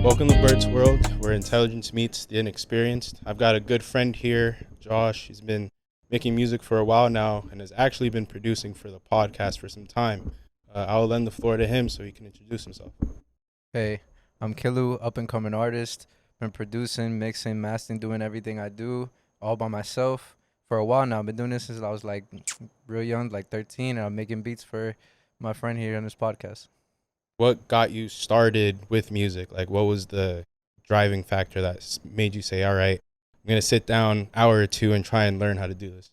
Welcome to Bert's World, where intelligence meets the inexperienced. I've got a good friend here, Josh. He's been making music for a while now and has actually been producing for the podcast for some time. I'll lend the floor to him so he can introduce himself. Hey, I'm Killu, up and coming artist. Been producing, mixing, mastering, doing everything I do all by myself for a while now. I've been doing this since I was like real young, like 13, and I'm making beats for my friend here on this podcast. What got you started with music? Like, what was the driving factor that made you say, all right, I'm going to sit down an hour or two and try and learn how to do this?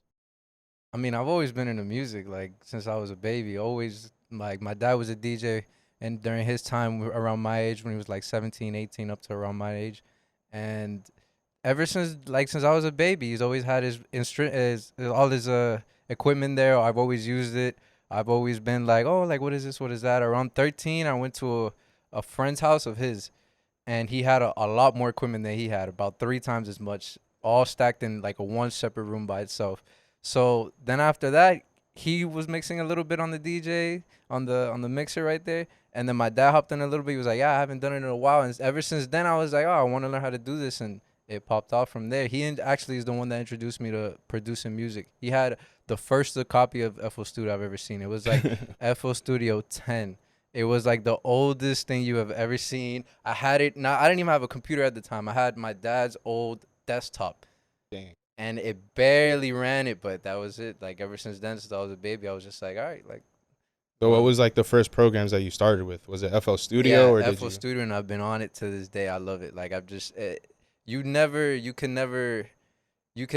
I mean, I've always been into music, like since I was a baby. Always, like my dad was a DJ, and during his time around my age, when he was like 17, 18, up to around my age, and ever since I was a baby, he's always had all his equipment there. I've always used it. I've always been like, oh, like what is this? What is that? Around 13, I went to a friend's house of his, and he had a lot more equipment than he had, about three times as much, all stacked in like a one separate room by itself. So then after that, he was mixing a little bit on the DJ on the mixer right there. And then my dad hopped in a little bit. He was like, "Yeah, I haven't done it in a while." And ever since then, I was like, "Oh, I want to learn how to do this." And it popped off from there. Actually is the one that introduced me to producing music. He had the first copy of FL Studio I've ever seen. It was like FL Studio 10. It was like the oldest thing you have ever seen. I had it. Now I didn't even have a computer at the time. I had my dad's old desktop, Dang. and it barely ran it. But that was it. Like ever since then, since I was a baby, I was just like, all right, like. So what was like the first programs that you started with? Was it FL Studio Yeah, or did FL you? Studio, and I've been on it to this day. I love it. Like I've just, you can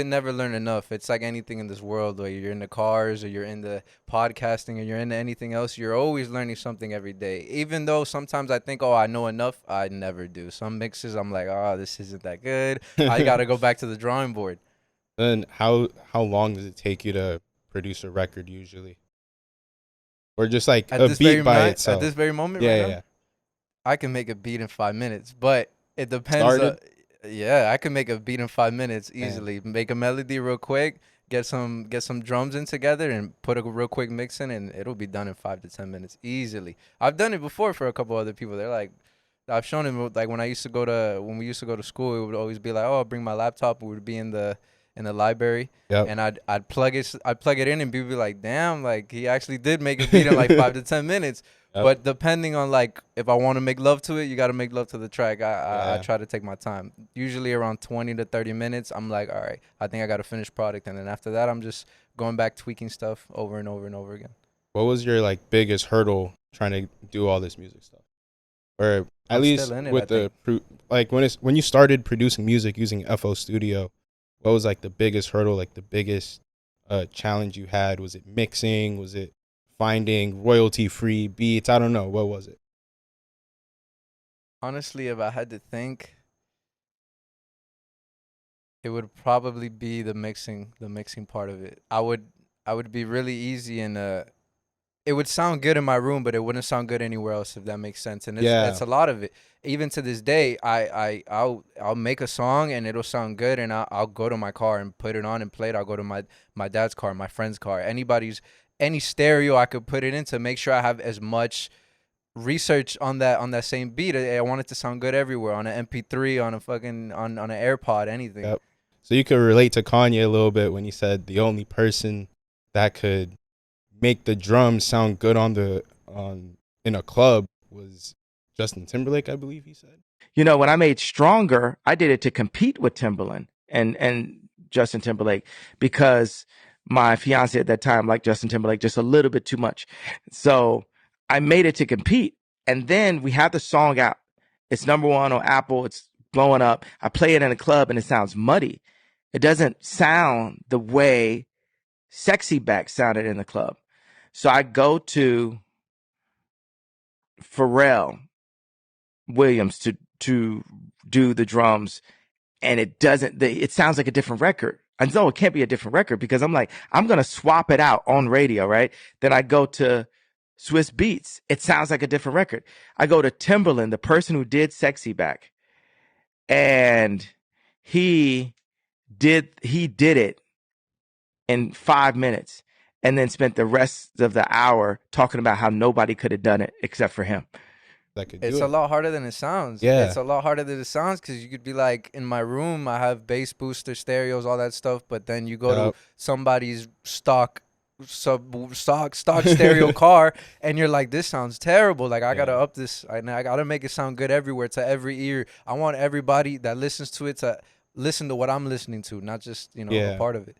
never learn enough. It's like anything in this world, where you're in the cars or you're in the podcasting or you're into anything else. You're always learning something every day. Even though sometimes I think, oh, I know enough, I never do. Some mixes, I'm like, oh, this isn't that good. I gotta go back to the drawing board. Then how long does it take you to produce a record usually? Or just like At a this beat very by night, at itself? this very moment, Yeah, right yeah, now, yeah. I can make a beat in 5 minutes, but it depends. Started? Yeah, I can make a beat in 5 minutes Man. easily. Make a melody real quick, get some drums in together, and put a real quick mix in, and it'll be done in 5 to 10 minutes easily. I've done it before for a couple other people. They're like, I've shown them like when we used to go to school, it would always be like, oh, I'll bring my laptop. We would be in the library, Yep. and I'd plug it in, and people be like, damn, like he actually did make a beat in like 5 to 10 minutes. Yep. But depending on like if I want to make love to it, you got to make love to the track. I Yeah. try to take my time. Usually around 20 to 30 minutes. I'm like, all right, I think I got a finished product, and then after that, I'm just going back tweaking stuff over and over and over again. What was your like biggest hurdle trying to do all this music stuff? Or at I'm least still in it, I with the think. like when you started producing music using FL Studio, what was like the biggest hurdle, like the biggest challenge you had? Was it mixing? Was it finding royalty free beats? I don't know. What was it? Honestly, if I had to think, it would probably be the mixing part of it. I would be really easy and it would sound good in my room, but it wouldn't sound good anywhere else, if that makes sense. And Yeah. that's a lot of it. Even to this day, I'll make a song and it'll sound good, and I'll go to my car and put it on and play it. I'll go to my dad's car, my friend's car, any stereo I could put it in to make sure I have as much research on that same beat. I want it to sound good everywhere, on an MP3, on a fucking on an AirPod, anything. Yep. So you could relate to Kanye a little bit when he said the only person that could make the drums sound good on in a club was Justin Timberlake, I believe he said. You know, when I made Stronger, I did it to compete with Timberland and Justin Timberlake because my fiance at that time liked Justin Timberlake just a little bit too much. So I made it to compete. And then we have the song out. It's number one on Apple. It's blowing up. I play it in a club and it sounds muddy. It doesn't sound the way Sexy Back sounded in the club. So I go to Pharrell Williams to do the drums, and it sounds like a different record. I know it can't be a different record because I'm like, I'm going to swap it out on radio, right? Then I go to Swiss Beats. It sounds like a different record. I go to Timberland, the person who did Sexy Back, and he did it in 5 minutes and then spent the rest of the hour talking about how nobody could have done it except for him. that could It's do a it. lot harder than it sounds. Yeah. It's a lot harder than it sounds because you could be like, in my room, I have bass booster, stereos, all that stuff. But then you go to Yup. somebody's stock stereo car, and you're like, this sounds terrible. Like, I gotta Yeah. up this. I gotta make it sound good everywhere to every ear. I want everybody that listens to it to listen to what I'm listening to, not just a Yeah. part of it.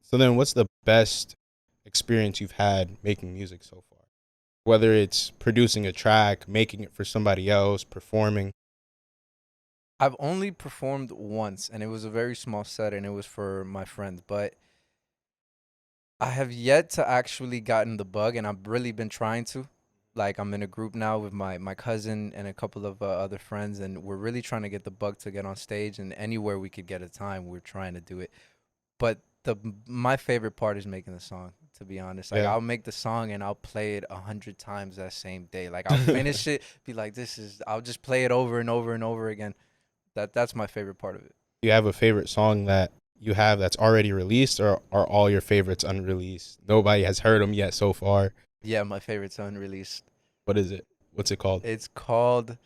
So then, what's the best experience you've had making music so far? Whether it's producing a track, making it for somebody else, performing. I've only performed once, and it was a very small set, and it was for my friend. But I have yet to actually gotten the bug, and I've really been trying to. Like, I'm in a group now with my cousin and a couple of other friends, and we're really trying to get the bug to get on stage. And anywhere we could get a time, we're trying to do it. But my favorite part is making the song. To be honest, like, Yeah. I'll make the song and I'll play it 100 times that same day. Like, I'll finish it, be like, this is. I'll just play it over and over and over again. That's my favorite part of it. Do you have a favorite song that you have that's already released, or are all your favorites unreleased? Nobody has heard them yet so far. Yeah, my favorite's unreleased. What is it? What's it called? It's called,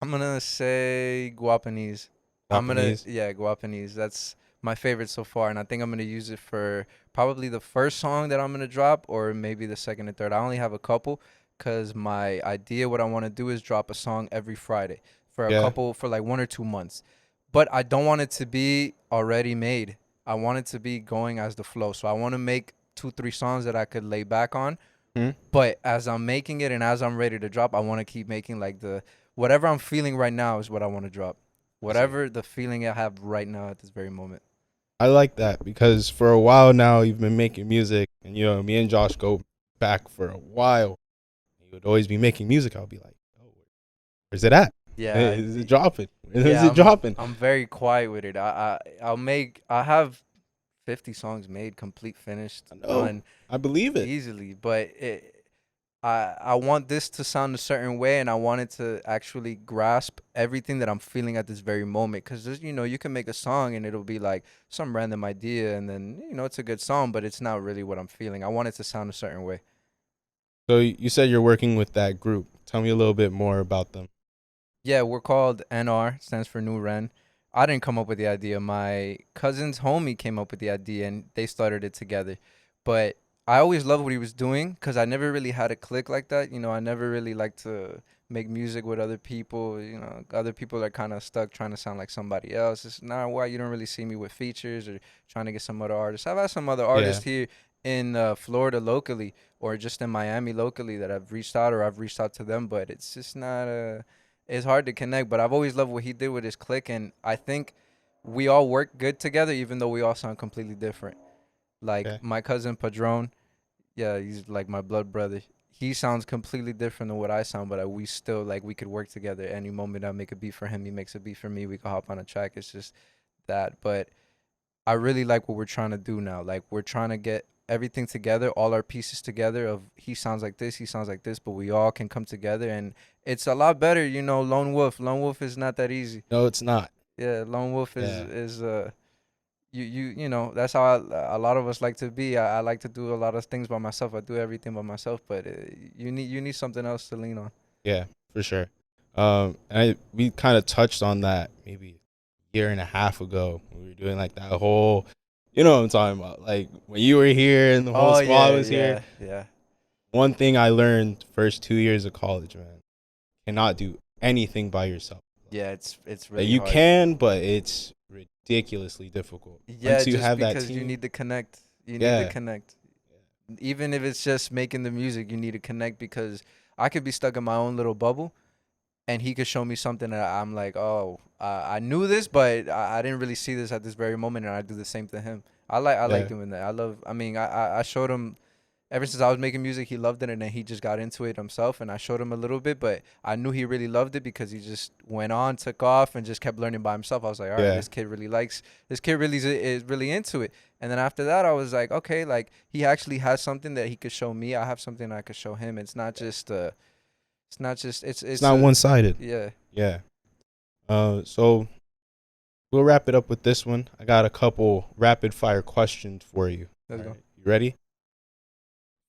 I'm gonna say Guapanese. Japanese? Guapanese. That's my favorite so far, and I think I'm gonna use it for probably the first song that I'm gonna drop, or maybe the second and third. I only have a couple, cause my idea, what I want to do is drop a song every Friday for a Yeah. couple, for like 1 or 2 months. But I don't want it to be already made. I want it to be going as the flow. So I want to make 2, 3 songs that I could lay back on. Hmm? But as I'm making it and as I'm ready to drop, I want to keep making like whatever I'm feeling right now is what I want to drop. Whatever the feeling I have right now at this very moment. I like that because for a while now you've been making music, and me and Josh go back for a while. You would always be making music. I'll be like, oh, where's it at? Yeah. Is it dropping? Is Yeah, it dropping? I'm very quiet with it. I have 50 songs made, complete, finished, I know. done I believe it. easily. But I want this to sound a certain way, and I want it to actually grasp everything that I'm feeling at this very moment. Because you can make a song and it'll be like some random idea, and then it's a good song, but it's not really what I'm feeling. I want it to sound a certain way. So you said you're working with that group. Tell me a little bit more about them. Yeah, we're called NR, stands for New Ren. I didn't come up with the idea. My cousin's homie came up with the idea, and they started it together. But I always loved what he was doing because I never really had a click like that. I never really liked to make music with other people. Other people are kind of stuck trying to sound like somebody else. It's not why you don't really see me with features or trying to get some other artists. I've had some other artists here in Florida locally or just in Miami locally that I've reached out, or I've reached out to them, but it's just not it's hard to connect. But I've always loved what he did with his click, and I think we all work good together, even though we all sound completely different. Like Okay. my cousin Padron, yeah, he's like my blood brother. He sounds completely different than what I sound, but we still we could work together. Any moment I make a beat for him, he makes a beat for me. We can hop on a track. It's just that. But I really like what we're trying to do now. Like, we're trying to get everything together, all our pieces together of he sounds like this, he sounds like this, but we all can come together, and it's a lot better, Lone Wolf. Lone Wolf is not that easy. No, it's not. Yeah, Lone Wolf Yeah. is that's how a lot of us like to be. I like to do a lot of things by myself. I do everything by myself, but you need something else to lean on. Yeah, for sure. We kind of touched on that maybe a year and a half ago when we were doing like that whole, you know what I'm talking about, like when you were here and the whole squad was here. Yeah. One thing I learned first 2 years of college, man, cannot do anything by yourself. Yeah, it's Like, really you hard. can, but it's ridiculously difficult. Yeah, Once you just have that because you team, need to connect. You need Yeah. to connect. Even if it's just making the music, you need to connect, because I could be stuck in my own little bubble, and he could show me something that I'm like, oh, I knew this, but I didn't really see this at this very moment, and I do the same to him. I like Yeah. doing that. I showed him. Ever since I was making music, he loved it, and then he just got into it himself, and I showed him a little bit, but I knew he really loved it because he just went on, took off, and just kept learning by himself. I was like, all right, Yeah. this kid really is really into it. And then after that, I was like, okay, like, he actually has something that he could show me. I have something I could show him. It's not just It's not one-sided. Yeah. Yeah. So we'll wrap it up with this one. I got a couple rapid fire questions for you. Let's go. All right, you ready?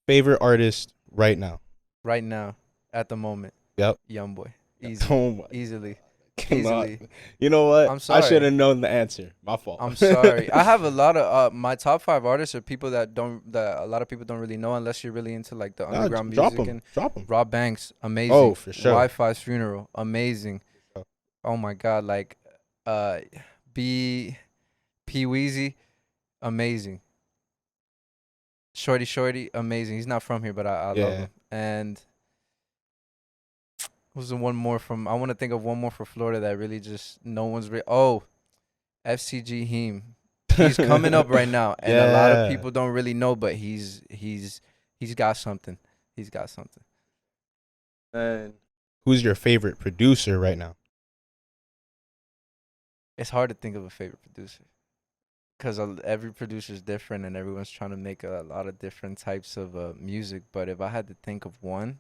Favorite artist right now? Right now, at the moment. Yep. Young boy. Easy. Oh my Easily. cannot. Easily. You know what? I'm I should sorry. have known the answer. My fault. I'm sorry. I have a lot of my top 5 artists are people that a lot of people don't really know unless you're really into like the Nah, underground drop music. them. And Drop them. Rob Banks, Oh, amazing. for sure. Wi-Fi's Funeral, amazing. sure. Oh my God, like uh, B P Weezy, amazing. Shorty, amazing. He's not from here, but I love Yeah. him. And who's the one more from? I want to think of one more for Florida that really just no one's. FCG Heem. He's coming up right now, and a lot of Yeah. people don't really know, but he's got something. He's got something. And who's your favorite producer right now? It's hard to think of a favorite producer because every producer is different, and everyone's trying to make a lot of different types of music. But if I had to think of one,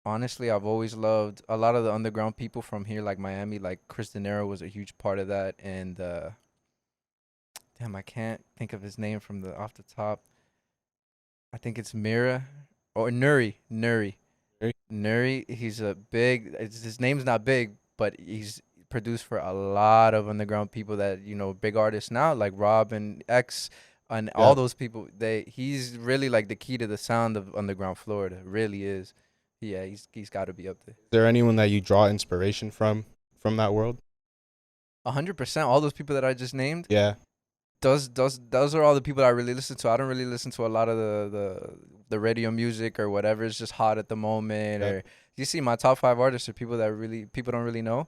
honestly, I've always loved a lot of the underground people from here, like Miami. Like Chris De Niro was a huge part of that, and damn, I can't think of his name from the off the top. I think it's Mira or Nuri. Nuri? Nuri. He's a big. His name's not big, but he's produced for a lot of underground people that big artists now, like Rob and X, and all those people. He's really like the key to the sound of underground Florida. Really is. Yeah, he's got to be up there. Is there anyone that you draw inspiration from that world? 100%. All those people that I just named. Yeah. Those are all the people I really listen to. I don't really listen to a lot of the radio music or whatever. It's just hot at the moment. Yep. Or you see, my top 5 artists are people that people don't really know.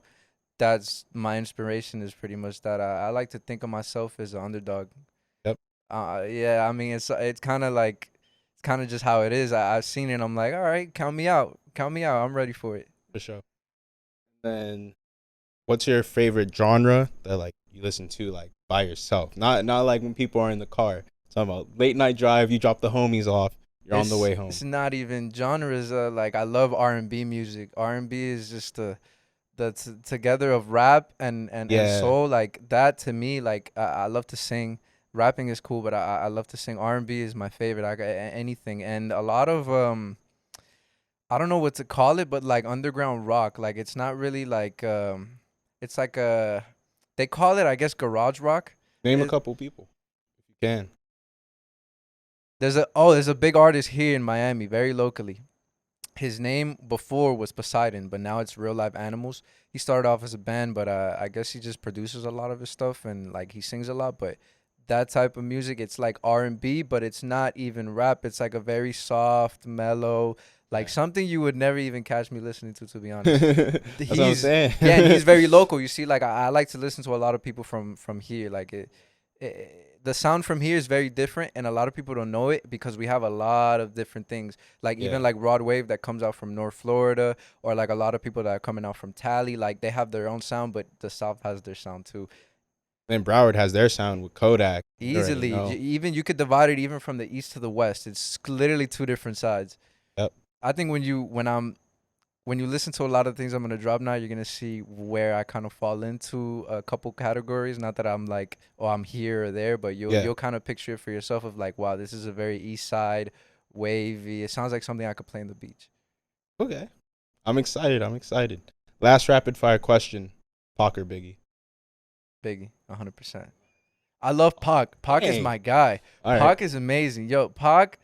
That's my inspiration. Is pretty much that. I like to think of myself as an underdog. Yep. Yeah. I mean, it's kind of like it's kind of just how it is. I've seen it. I'm like, all right, count me out. Count me out. I'm ready for it. For sure. Then, what's your favorite genre that like you listen to like by yourself? Not like when people are in the car. Talking about late night drive, you drop the homies off, you're on the way home. It's not even genres. Like I love R&B music. R&B is just the together of rap and Yeah. soul. Like that to me, like I love to sing. Rapping is cool, but I love to sing. R&B is my favorite. Anything, and a lot of I don't know what to call it, but like underground rock. Like it's not really like it's like they call it, I guess, garage rock. Name a couple people if you can. There's a big artist here in Miami, very locally. His name before was Poseidon, but now it's Real Life Animals. He started off as a band, but I guess he just produces a lot of his stuff and like he sings a lot. But that type of music, it's like R&B, but it's not even rap. It's like a very soft, mellow, like something you would never even catch me listening to be honest. That's what I'm saying. Yeah, and he's very local. You see, like I like to listen to a lot of people from here. Like the sound from here is very different, and a lot of people don't know it because we have a lot of different things. Like even like Rod Wave that comes out from North Florida, or like a lot of people that are coming out from Tally. Like they have their own sound, but the South has their sound too. Then Broward has their sound with Kodak. Easily, even you could divide it even from the east to the west. It's literally 2 different sides. Yep. I think when you listen to a lot of things I'm gonna drop now, you're gonna see where I kind of fall into a couple categories. Not that I'm like, oh, I'm here or there, but you'll kind of picture it for yourself of like, wow, this is a very east side, wavy. It sounds like something I could play on the beach. Okay, I'm excited. Last rapid fire question: Pac or Biggie? Biggie, 100%. I love Pac. Pac is my guy. Pac is amazing. Yo, Pac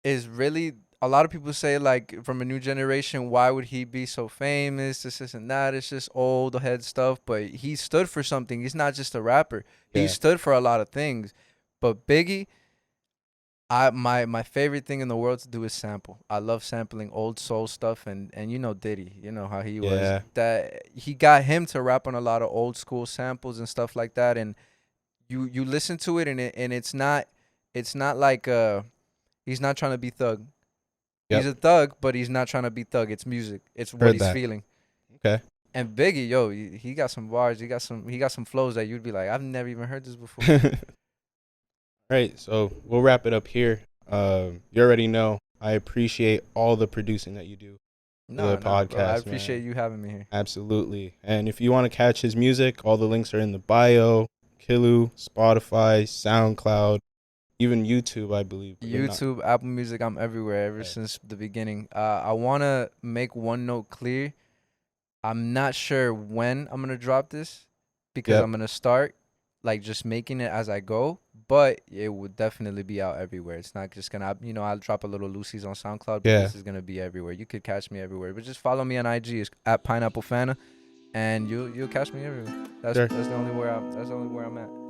is really. A lot of people say, like, from a new generation, why would he be so famous? This and that. It's just old head stuff. But he stood for something. He's not just a rapper. He stood for a lot of things. But Biggie, my favorite thing in the world to do is sample. I love sampling old soul stuff. And you know Diddy. You know how he was. That he got him to rap on a lot of old school samples and stuff like that. And you listen to it, and it's not like he's not trying to be thug. He's a thug, but he's not trying to be thug. It's music. It's what he's feeling. Okay. And Biggie, yo, he got some bars. He got some flows that you'd be like, I've never even heard this before. Right. So we'll wrap it up here. You already know I appreciate all the producing that you do for the podcast. Bro, I appreciate you having me here. Absolutely. And if you want to catch his music, all the links are in the bio. Killu, Spotify, SoundCloud. Even YouTube, I believe. But you're not. YouTube, Apple Music, I'm everywhere ever Right. since the beginning. I wanna make one note clear. I'm not sure when I'm gonna drop this because Yep. I'm gonna start like just making it as I go, but it would definitely be out everywhere. It's not just gonna, I'll drop a little Lucy's on SoundCloud, but Yeah. this is gonna be everywhere. You could catch me everywhere, but just follow me on IG. It's at Pineapple Fana, and you'll catch me everywhere. That's Sure. that's the only where I'm at.